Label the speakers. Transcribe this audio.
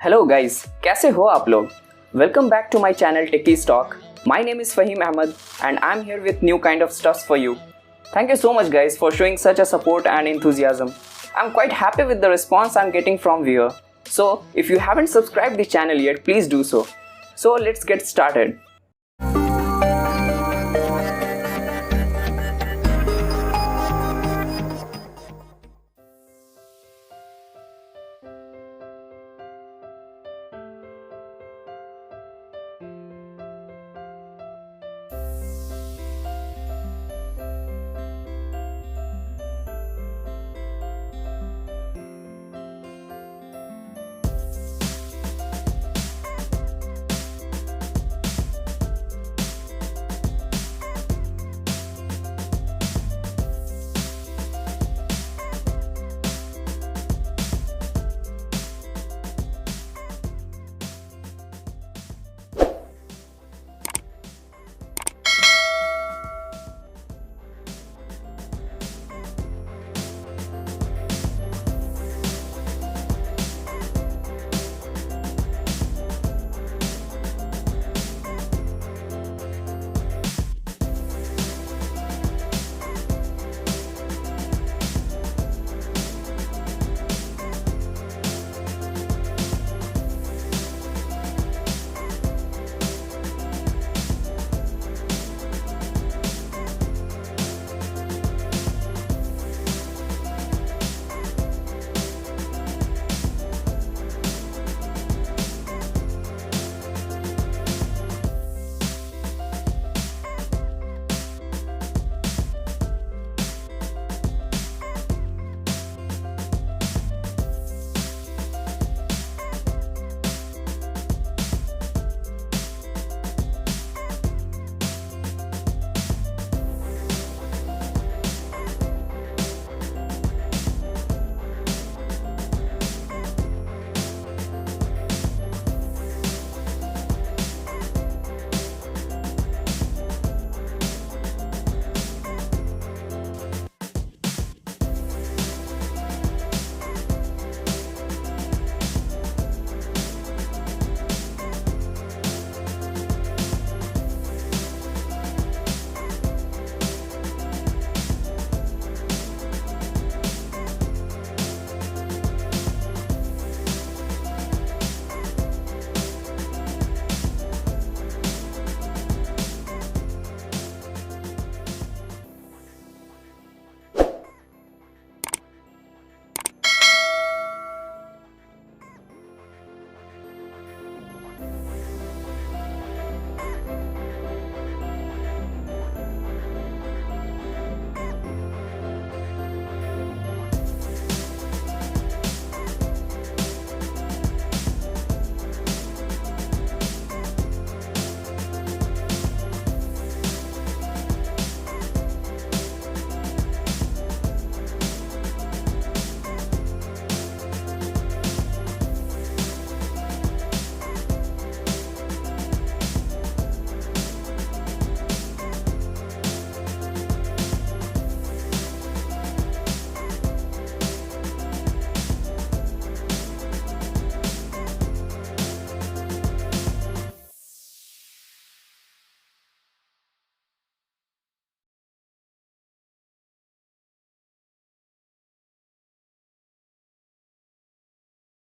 Speaker 1: Hello guys, कैसे हो आप लोग? Welcome back to my channel techiestalk. My name is Fahim Ahmed and I'm here with new kind of stuffs for you. Thank you so much guys for showing such a support and enthusiasm. I'm quite happy with the response I'm getting from viewer. So if you haven't subscribed the channel yet, please do so. So let's get started.